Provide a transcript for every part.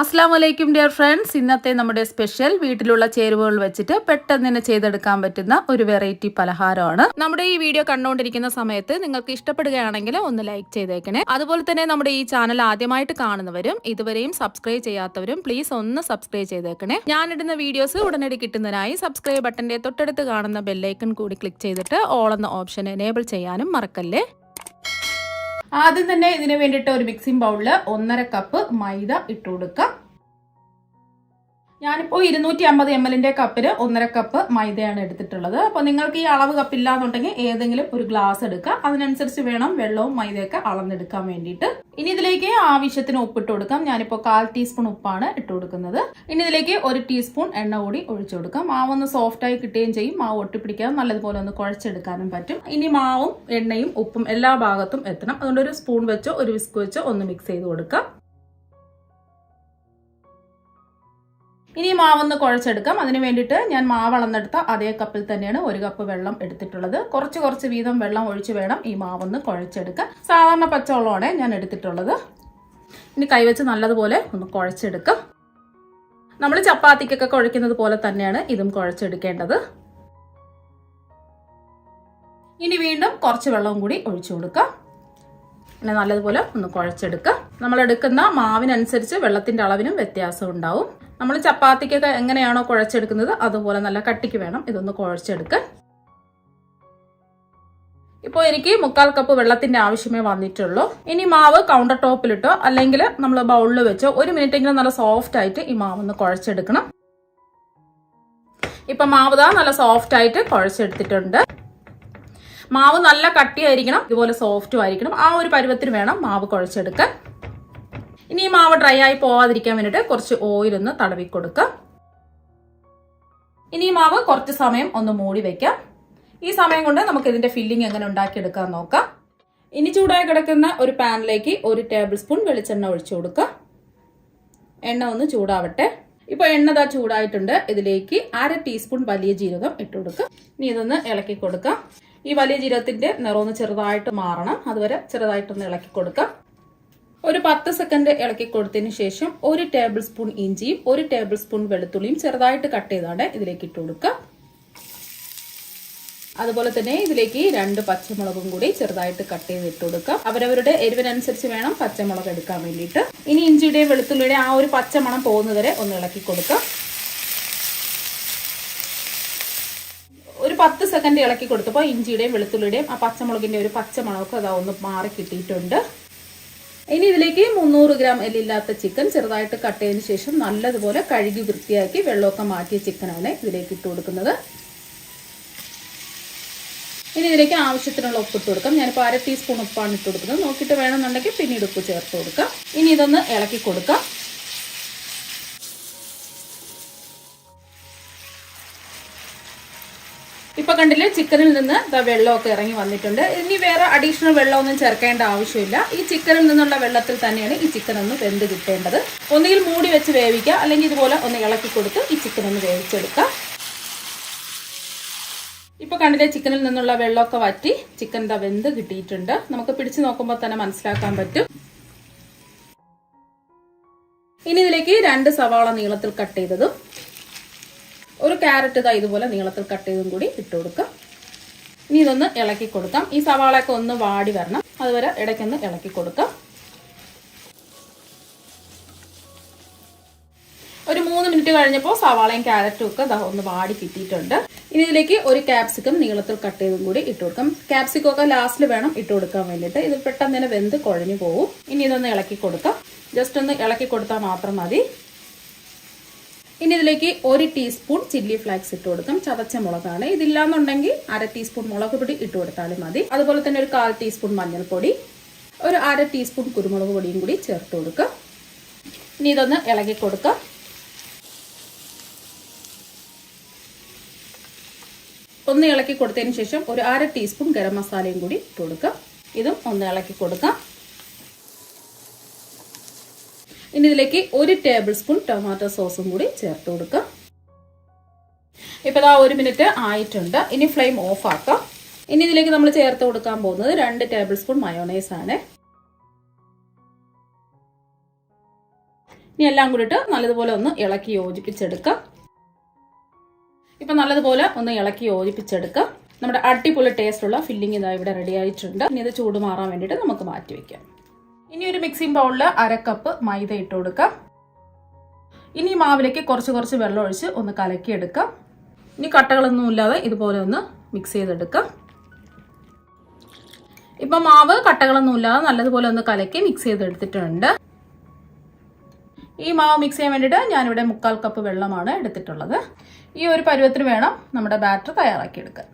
അസ്സലാമലൈക്കും dear friends. ഇന്നത്തെ നമ്മുടെ സ്പെഷ്യൽ വീട്ടിലുള്ള ചേരുവകൾ വെച്ചിട്ട് പെട്ടെന്ന് തന്നെ ചെയ്തെടുക്കാൻ പറ്റുന്ന ഒരു വെറൈറ്റി പലഹാരമാണ്. നമ്മുടെ ഈ വീഡിയോ കണ്ടുകൊണ്ടിരിക്കുന്ന സമയത്ത് നിങ്ങൾക്ക് ഇഷ്ടപ്പെടുകയാണെങ്കിൽ ഒന്ന് ലൈക്ക് ചെയ്തേക്കണേ. അതുപോലെ തന്നെ നമ്മുടെ ഈ ചാനൽ ആദ്യമായിട്ട് കാണുന്നവരും ഇതുവരെയും സബ്സ്ക്രൈബ് ചെയ്യാത്തവരും പ്ലീസ് ഒന്ന് സബ്സ്ക്രൈബ് ചെയ്തേക്കണേ. ഞാനിടുന്ന വീഡിയോസ് ഉടനടി കിട്ടുന്നതിനായി സബ്സ്ക്രൈബ് ബട്ടന്റെ തൊട്ടടുത്ത് കാണുന്ന ബെല്ലൈക്കൺ കൂടി ക്ലിക്ക് ചെയ്തിട്ട് ഓൾ എന്ന ഓപ്ഷൻ എനേബിൾ ചെയ്യാനും മറക്കല്ലേ. ആദ്യം തന്നെ ഇതിന് വേണ്ടിയിട്ട് ഒരു മിക്സിംഗ് ബൗളില് 1.5 കപ്പ് മൈദ ഇട്ട് കൊടുക്കാം. ഞാനിപ്പോൾ 250 ml കപ്പിന് 1.5 കപ്പ് മൈദയാണ് എടുത്തിട്ടുള്ളത്. അപ്പോൾ നിങ്ങൾക്ക് ഈ അളവ് കപ്പില്ല എന്നുണ്ടെങ്കിൽ ഏതെങ്കിലും ഒരു ഗ്ലാസ് എടുക്കുക. അതിനനുസരിച്ച് വേണം വെള്ളവും മൈദയൊക്കെ അളന്നെടുക്കാൻ വേണ്ടിയിട്ട്. ഇനി ഇതിലേക്ക് ആവശ്യത്തിന് ഉപ്പിട്ട് കൊടുക്കാം. ഞാനിപ്പോൾ 1/4 ടീസ്പൂൺ ഉപ്പാണ് ഇട്ട് കൊടുക്കുന്നത്. ഇനി ഇതിലേക്ക് 1 ടീസ്പൂൺ എണ്ണ കൂടി ഒഴിച്ചു കൊടുക്കാം. മാവ് ഒന്ന് സോഫ്റ്റ് ആയി കിട്ടുകയും ചെയ്യും. മാവ് ഒട്ടിപ്പിടിക്കാതെ നല്ലതുപോലെ ഒന്ന് കുഴച്ചെടുക്കാനും പറ്റും. ഇനി മാവും എണ്ണയും ഉപ്പും എല്ലാ ഭാഗത്തും എത്തണം. അതുകൊണ്ട് ഒരു സ്പൂൺ വെച്ചോ ഒരു വിസ്ക് വെച്ചോ ഒന്ന് മിക്സ് ചെയ്ത് കൊടുക്കാം. ഇനി മാവൊന്ന് കുഴച്ചെടുക്കാം. അതിന് വേണ്ടിയിട്ട് ഞാൻ മാവ് അളന്നെടുത്ത അതേ കപ്പിൽ തന്നെയാണ് 1 കപ്പ് വെള്ളം എടുത്തിട്ടുള്ളത്. കുറച്ച് വീതം വെള്ളം ഒഴിച്ച് വേണം ഈ മാവൊന്ന് കുഴച്ചെടുക്കാൻ. സാധാരണ പച്ചവെള്ളമാണ് ഞാൻ എടുത്തിട്ടുള്ളത്. ഇനി കൈവച്ച് നല്ലതുപോലെ ഒന്ന് കുഴച്ചെടുക്കാം. നമ്മൾ ചപ്പാത്തിക്കൊക്കെ കുഴയ്ക്കുന്നത് പോലെ തന്നെയാണ് ഇതും കുഴച്ചെടുക്കേണ്ടത്. ഇനി വീണ്ടും കുറച്ച് വെള്ളം കൂടി ഒഴിച്ചു കൊടുക്കാം. പിന്നെ നല്ലതുപോലെ ഒന്ന് കുഴച്ചെടുക്കാം. നമ്മൾ എടുക്കുന്ന മാവിനനുസരിച്ച് വെള്ളത്തിന്റെ അളവിനും വ്യത്യാസം ഉണ്ടാവും. നമ്മൾ ചപ്പാത്തിക്കൊക്കെ എങ്ങനെയാണോ കുഴച്ചെടുക്കുന്നത് അതുപോലെ നല്ല കട്ടിക്ക് വേണം ഇതൊന്ന് കുഴച്ചെടുക്കാൻ. ഇപ്പോൾ എനിക്ക് 1/4 കപ്പ് വെള്ളത്തിന്റെ ആവശ്യമേ വന്നിട്ടുള്ളൂ. ഇനി മാവ് കൗണ്ടർ ടോപ്പിലിട്ടോ അല്ലെങ്കിൽ നമ്മൾ ബൗളിൽ വെച്ചോ 1 മിനിറ്റെങ്കിലും നല്ല സോഫ്റ്റ് ആയിട്ട് ഈ മാവൊന്ന് കുഴച്ചെടുക്കണം. ഇപ്പൊ മാവ് നല്ല സോഫ്റ്റ് ആയിട്ട് കുഴച്ചെടുത്തിട്ടുണ്ട്. മാവ് നല്ല കട്ടിയായിരിക്കണം, ഇതുപോലെ സോഫ്റ്റും ആയിരിക്കണം. ആ ഒരു പരുവത്തിന് വേണം മാവ് കുഴച്ചെടുക്കാൻ. ഇനി ഈ മാവ് ഡ്രൈ ആയി പോവാതിരിക്കാൻ വേണ്ടിയിട്ട് കുറച്ച് ഓയിൽ ഒന്ന് തടവി കൊടുക്കാം. ഇനി ഈ മാവ് കുറച്ച് സമയം ഒന്ന് മൂടി വെക്കാം. ഈ സമയം കൊണ്ട് നമുക്ക് ഇതിന്റെ ഫില്ലിംഗ് എങ്ങനെ ഉണ്ടാക്കിയെടുക്കാൻ നോക്കാം. ഇനി ചൂടായി കിടക്കുന്ന ഒരു പാനിലേക്ക് 1 ടേബിൾ സ്പൂൺ വെളിച്ചെണ്ണ ഒഴിച്ചു കൊടുക്കാം. എണ്ണ ഒന്ന് ചൂടാവട്ടെ. ഇപ്പൊ എണ്ണ ചൂടായിട്ടുണ്ട്. ഇതിലേക്ക് 1/2 ടീസ്പൂൺ വലിയ ജീരകം ഇട്ട് കൊടുക്കാം. ഇനി ഇതൊന്ന് ഇളക്കി കൊടുക്കാം. ഈ വലിയ ജീരകത്തിന്റെ നിറമൊന്ന് ചെറുതായിട്ട് മാറണം. അതുവരെ ചെറുതായിട്ടൊന്ന് ഇളക്കി കൊടുക്കാം. ഒരു 10 സെക്കൻഡ് ഇളക്കി കൊടുത്തതിന് ശേഷം 1 ടേബിൾ സ്പൂൺ ഇഞ്ചിയും 1 ടേബിൾ സ്പൂൺ വെളുത്തുള്ളിയും ചെറുതായിട്ട് കട്ട് ചെയ്താണ് ഇതിലേക്ക് ഇട്ട് കൊടുക്കുക. അതുപോലെ തന്നെ ഇതിലേക്ക് 2 പച്ചമുളകും കൂടി ചെറുതായിട്ട് കട്ട് ചെയ്ത് ഇട്ട് കൊടുക്കുക. അവരവരുടെ എരിവിനനുസരിച്ച് വേണം പച്ചമുളക് എടുക്കാൻ വേണ്ടിയിട്ട്. ഇനി ഇഞ്ചിയുടെയും വെളുത്തുള്ളിയുടെയും ആ ഒരു പച്ചമണം പോകുന്നവരെ ഒന്ന് ഇളക്കി കൊടുക്കുക. ഒരു 10 സെക്കൻഡ് ഇളക്കി കൊടുത്തപ്പോൾ ഇഞ്ചിയുടെയും വെളുത്തുള്ളിയുടെയും ആ പച്ചമുളകിന്റെ ഒരു പച്ചമണമൊക്കെ ഒന്ന് മാറി കിട്ടിയിട്ടുണ്ട്. ഇനി ഇതിലേക്ക് 300 ഗ്രാം എല്ലില്ലാത്ത ചിക്കൻ ചെറുതായിട്ട് കട്ട് ചെയ്തതിന് ശേഷം നല്ലതുപോലെ കഴുകി വൃത്തിയാക്കി വെള്ളമൊക്കെ മാറ്റിയ ചിക്കനാണ് ഇതിലേക്ക് ഇട്ട് കൊടുക്കുന്നത്. ഇനി ഇതിലേക്ക് ആവശ്യത്തിനുള്ള ഉപ്പിട്ട് കൊടുക്കാം. ഞാനിപ്പോൾ 1/2 ടീസ്പൂൺ ഉപ്പാണ് ഇട്ട് കൊടുക്കുന്നത്. നോക്കിയിട്ട് വേണമെന്നുണ്ടെങ്കിൽ പിന്നീട് ഉപ്പ് ചേർത്ത് കൊടുക്കാം. ഇനി ഇതൊന്ന് ഇളക്കി കൊടുക്കാം. ഇപ്പൊ കണ്ടില്ലേ, ചിക്കനിൽ നിന്ന് വെള്ളമൊക്കെ ഇറങ്ങി വന്നിട്ടുണ്ട്. ഇനി വേറെ അഡീഷണൽ വെള്ളമൊന്നും ചേർക്കേണ്ട ആവശ്യമില്ല. ഈ ചിക്കനിൽ നിന്നുള്ള വെള്ളത്തിൽ തന്നെയാണ് ഈ ചിക്കൻ ഒന്ന് വെന്ത് കിട്ടേണ്ടത്. ഒന്നുകിൽ മൂടി വെച്ച് വേവിക്കുക, അല്ലെങ്കിൽ ഇതുപോലെ ഒന്ന് ഇളക്കി കൊടുത്ത് ഈ ചിക്കൻ ഒന്ന് വേവിച്ചെടുക്കാം. ഇപ്പൊ കണ്ടില്ലേ, ചിക്കനിൽ നിന്നുള്ള വെള്ളമൊക്കെ വറ്റി ചിക്കൻ വെന്ത് കിട്ടിയിട്ടുണ്ട്. നമുക്ക് പിടിച്ചു നോക്കുമ്പോൾ തന്നെ മനസ്സിലാക്കാൻ പറ്റും. ഇനി ഇതിലേക്ക് 2 സവാള നീളത്തിൽ കട്ട് ചെയ്തതും 1 ക്യാരറ്റ് ഇതുപോലെ നീളത്തിൽ കട്ട് ചെയ്തും കൂടി ഇട്ട് കൊടുക്കാം. ഇനി ഇതൊന്ന് ഇളക്കി കൊടുക്കാം. ഈ സവാളയൊക്കെ ഒന്ന് വാടി വരണം. അതുവരെ ഇടയ്ക്കൊന്ന് ഇളക്കി കൊടുക്കാം. ഒരു 3 മിനിറ്റ് കഴിഞ്ഞപ്പോൾ സവാളയും ക്യാരറ്റും ഒക്കെ ഒന്ന് വാടി കിട്ടിയിട്ടുണ്ട്. ഇനി ഇതിലേക്ക് 1 ക്യാപ്സിക്കം നീളത്തിൽ കട്ട് ചെയ്തും കൂടി ഇട്ട് കൊടുക്കാം. ക്യാപ്സിക്കം ഒക്കെ ലാസ്റ്റിൽ വേണം ഇട്ട് കൊടുക്കാൻ വേണ്ടിയിട്ട്. ഇത് പെട്ടെന്ന് തന്നെ വെന്ത് കുഴഞ്ഞു പോകും. ഇനി ഇതൊന്ന് ഇളക്കി കൊടുക്കാം. ജസ്റ്റ് ഒന്ന് ഇളക്കി കൊടുത്താൽ മാത്രം മതി. ഇനി ഇതിലേക്ക് 1 ടീസ്പൂൺ ചില്ലി ഫ്ലാക്സ് ഇട്ട് കൊടുക്കാം. ചതച്ച മുളകാണ്. ഇതില്ലാന്നുണ്ടെങ്കിൽ 1/2 ടീസ്പൂൺ മുളക് പൊടി ഇട്ട് കൊടുത്താലും മതി. അതുപോലെ തന്നെ ഒരു 1/4 ടീസ്പൂൺ മഞ്ഞൾപ്പൊടി, ഒരു 1/2 ടീസ്പൂൺ കുരുമുളക് പൊടിയും കൂടി ചേർത്ത് കൊടുക്കുക. ഇനി ഇതൊന്ന് ഇളക്കി കൊടുക്കാം. ഒന്ന് ഇളക്കി കൊടുത്തതിന് ശേഷം ഒരു 1/2 ടീസ്പൂൺ ഗരം മസാലയും കൂടി ഇട്ട് കൊടുക്കാം. ഇതും ഒന്ന് ഇളക്കി കൊടുക്കാം. ഇനി ഇതിലേക്ക് 1 ടേബിൾ സ്പൂൺ ടൊമാറ്റോ സോസും കൂടി ചേർത്ത് കൊടുക്കാം. ഇപ്പോൾ 1 മിനിറ്റ് ആയിട്ടുണ്ട്. ഇനി ഫ്ലെയിം ഓഫ് ആക്കാം. ഇനി ഇതിലേക്ക് നമ്മൾ ചേർത്ത് കൊടുക്കാൻ പോകുന്നത് 2 ടേബിൾ സ്പൂൺ മയോണൈസ് ആണ്. ഇനി എല്ലാം കൂടിയിട്ട് നല്ലതുപോലെ ഒന്ന് ഇളക്കി യോജിപ്പിച്ചെടുക്കാം. ഇപ്പം നല്ലതുപോലെ ഒന്ന് ഇളക്കി യോജിപ്പിച്ചെടുക്കാം. നമ്മുടെ അടിപൊളി ടേസ്റ്റുള്ള ഫില്ലിംഗ് ഇതാ ഇവിടെ റെഡി ആയിട്ടുണ്ട്. ഇനി ഇത് ചൂട് മാറാൻ വേണ്ടിയിട്ട് നമുക്ക് മാറ്റി വയ്ക്കാം. ഇനി ഒരു മിക്സിംഗ് ബൗളിൽ 1/2 കപ്പ് മൈദ ഇട്ട് കൊടുക്കാം. ഇനി മാവിലേക്ക് കുറച്ച് വെള്ളം ഒഴിച്ച് ഒന്ന് കലക്കിയെടുക്കാം. ഇനി കട്ടകളൊന്നും ഇല്ലാതെ ഇതുപോലെ ഒന്ന് മിക്സ് ചെയ്തെടുക്കാം. ഇപ്പം മാവ് കട്ടകളൊന്നും ഇല്ലാതെ നല്ലതുപോലെ ഒന്ന് കലക്കി മിക്സ് ചെയ്തെടുത്തിട്ടുണ്ട്. ഈ മാവ് മിക്സ് ചെയ്യാൻ വേണ്ടിയിട്ട് ഞാനിവിടെ 1/4 കപ്പ് വെള്ളമാണ് എടുത്തിട്ടുള്ളത്. ഈ ഒരു പരുവത്തിന് വേണം നമ്മുടെ ബാറ്റർ തയ്യാറാക്കിയെടുക്കാൻ.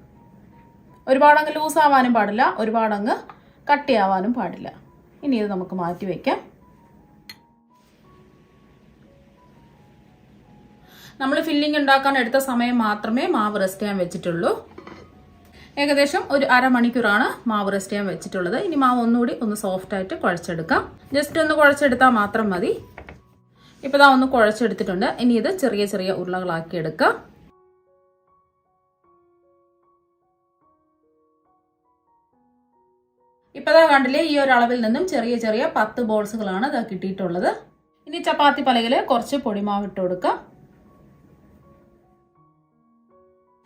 ഒരുപാടങ്ങ് ലൂസ് ആവാനും പാടില്ല, ഒരുപാടങ്ങ് കട്ടിയാവാനും പാടില്ല. ഇനി ഇത് നമുക്ക് മാറ്റി വയ്ക്കാം. നമ്മൾ ഫില്ലിംഗ് ഉണ്ടാക്കാൻ എടുത്ത സമയം മാത്രമേ മാവ് റെസ്റ്റ് ചെയ്യാൻ വെച്ചിട്ടുള്ളൂ. ഏകദേശം ഒരു 1/2 മണിക്കൂറാണ് മാവ് റെസ്റ്റ് ചെയ്യാൻ വെച്ചിട്ടുള്ളത്. ഇനി മാവ് ഒന്നുകൂടി ഒന്ന് സോഫ്റ്റ് ആയിട്ട് കുഴച്ചെടുക്കാം. ജസ്റ്റ് ഒന്ന് കുഴച്ചെടുത്താൽ മാത്രം മതി. ഇപ്പോൾ ഇതാ ഒന്ന് കുഴച്ചെടുത്തിട്ടുണ്ട്. ഇനി ഇത് ചെറിയ ഉരുളകളാക്കി എടുക്കാം. ഇപ്പോൾ ഇതാ കണ്ടില്ലേ, ഈ ഒരു അളവിൽ നിന്നും ചെറിയ 10 ബോൾസുകളാണ് ഇതാ കിട്ടിയിട്ടുള്ളത്. ഇനി ചപ്പാത്തി പലകയിൽ കുറച്ച് പൊടിമാവ് ഇട്ട് കൊടുക്കാം.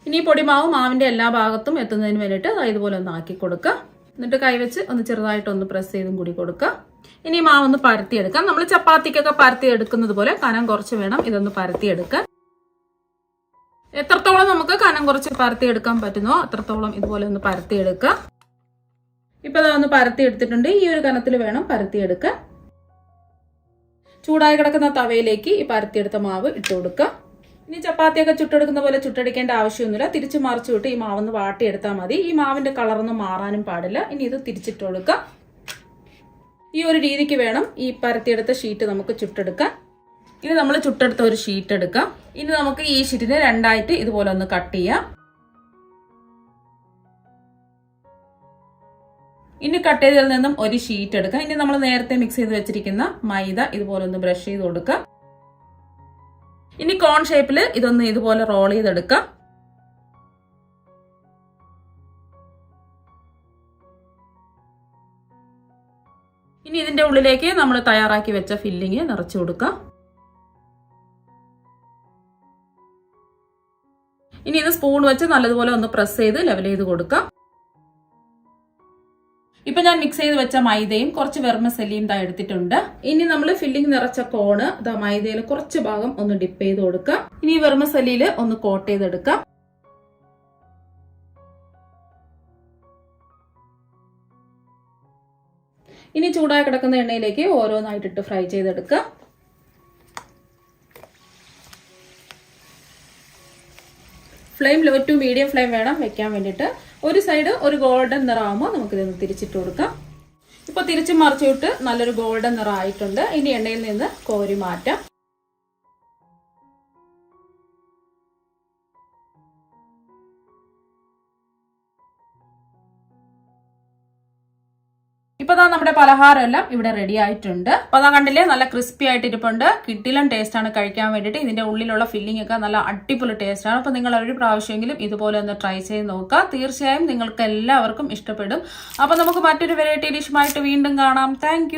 ഇനി പൊടിമാവ് മാവിന്റെ എല്ലാ ഭാഗത്തും എത്തുന്നതിന് വേണ്ടിയിട്ട് ഇതുപോലെ ഒന്ന് ആക്കി കൊടുക്കുക. എന്നിട്ട് കൈവച്ച് ഒന്ന് ചെറുതായിട്ടൊന്ന് പ്രസ് ചെയ്തും കൂടി കൊടുക്കുക. ഇനി മാവ് ഒന്ന് പരത്തിയെടുക്കാം. നമ്മൾ ചപ്പാത്തിക്കൊക്കെ പരത്തി എടുക്കുന്നത് പോലെ കനം കുറച്ച് വേണം ഇതൊന്ന് പരത്തിയെടുക്കാൻ. എത്രത്തോളം നമുക്ക് കനം കുറച്ച് പരത്തിയെടുക്കാൻ പറ്റുന്നോ അത്രത്തോളം ഇതുപോലെ ഒന്ന് പരത്തിയെടുക്കുക. ഇപ്പൊ അതൊന്ന് പരത്തി എടുത്തിട്ടുണ്ട്. ഈ ഒരു കനത്തിൽ വേണം പരത്തിയെടുക്കാൻ. ചൂടായി കിടക്കുന്ന തവയിലേക്ക് ഈ പരത്തിയെടുത്ത മാവ് ഇട്ട് കൊടുക്കുക. ഇനി ചപ്പാത്തിയൊക്കെ ചുട്ടെടുക്കുന്ന പോലെ ചുട്ടെടുക്കേണ്ട ആവശ്യമൊന്നുമില്ല. തിരിച്ചു മറിച്ചു വിട്ട് ഈ മാവൊന്ന് വാട്ടിയെടുത്താൽ മതി. ഈ മാവിന്റെ കളറൊന്നും മാറാനും പാടില്ല. ഇനി ഇത് തിരിച്ചിട്ട് കൊടുക്കുക. ഈ ഒരു രീതിക്ക് വേണം ഈ പരത്തിയെടുത്ത ഷീറ്റ് നമുക്ക് ചുട്ടെടുക്കാൻ. ഇനി നമ്മൾ ചുട്ടെടുത്ത ഒരു ഷീറ്റ് എടുക്കാം. ഇനി നമുക്ക് ഈ ഷീറ്റിനെ രണ്ടായിട്ട് ഇതുപോലെ ഒന്ന് കട്ട് ചെയ്യാം. ഇനി കട്ട് ചെയ്തതിൽ നിന്നും ഒരു ഷീറ്റ് എടുക്കാം. ഇനി നമ്മൾ നേരത്തെ മിക്സ് ചെയ്ത് വെച്ചിരിക്കുന്ന മൈദ ഇതുപോലെ ഒന്ന് ബ്രഷ് ചെയ്ത് കൊടുക്കുക. ഇനി കോൺ ഷേപ്പിൽ ഇതൊന്ന് ഇതുപോലെ റോൾ ചെയ്തെടുക്കാം. ഇനി ഇതിന്റെ ഉള്ളിലേക്ക് നമ്മൾ തയ്യാറാക്കി വെച്ച ഫില്ലിങ് നിറച്ചു കൊടുക്കാം. ഇനി ഇത് സ്പൂൺ വെച്ച് നല്ലതുപോലെ ഒന്ന് പ്രസ് ചെയ്ത് ലെവൽ ചെയ്ത് കൊടുക്കാം. ഇപ്പൊ ഞാൻ മിക്സ് ചെയ്ത് വെച്ച മൈദയും കുറച്ച് വെർമസെല്ലിയും എടുത്തിട്ടുണ്ട്. ഇനി നമ്മൾ ഫില്ലിംഗ് നിറച്ച കോണ് മൈദയിൽ കുറച്ച് ഭാഗം ഒന്ന് ഡിപ്പ് ചെയ്ത് കൊടുക്കാം. ഇനി വെർമസെല്ലിയിൽ ഒന്ന് കോട്ട് ചെയ്തെടുക്കാം. ഇനി ചൂടായി കിടക്കുന്ന എണ്ണയിലേക്ക് ഓരോന്നായിട്ടിട്ട് ഫ്രൈ ചെയ്തെടുക്കാം. Flame low to medium flame വേണം വെക്കാൻ വേണ്ടിയിട്ട്. ഒരു സൈഡ് ഒരു ഗോൾഡൻ നിറമാകുമ്പോൾ നമുക്കിതൊന്ന് തിരിച്ചിട്ട് കൊടുക്കാം. ഇപ്പോൾ തിരിച്ച് മറിച്ചിട്ട് നല്ലൊരു ഗോൾഡൻ നിറം ആയിട്ടുണ്ട്. ഇനി എണ്ണയിൽ നിന്ന് കോരി മാറ്റാം. ഇപ്പൊ നമ്മുടെ പലഹാരം എല്ലാം ഇവിടെ റെഡി ആയിട്ടുണ്ട്. അപ്പൊ കണ്ടില്ലേ, നല്ല ക്രിസ്പി ആയിട്ട് ഇരിപ്പുണ്ട്. കിടിലൻ ടേസ്റ്റ് ആണ് കഴിക്കാൻ വേണ്ടിയിട്ട്. ഇതിന്റെ ഉള്ളിലുള്ള ഫില്ലിംഗ് ഒക്കെ നല്ല അടിപൊളി ടേസ്റ്റ് ആണ്. അപ്പൊ നിങ്ങൾ ഒരു പ്രാവശ്യമെങ്കിലും ഇതുപോലെ ഒന്ന് ട്രൈ ചെയ്ത് നോക്കുക. തീർച്ചയായും നിങ്ങൾക്ക് എല്ലാവർക്കും ഇഷ്ടപ്പെടും. അപ്പൊ നമുക്ക് മറ്റൊരു വെറൈറ്റി ഡിഷുമായിട്ട് വീണ്ടും കാണാം. താങ്ക്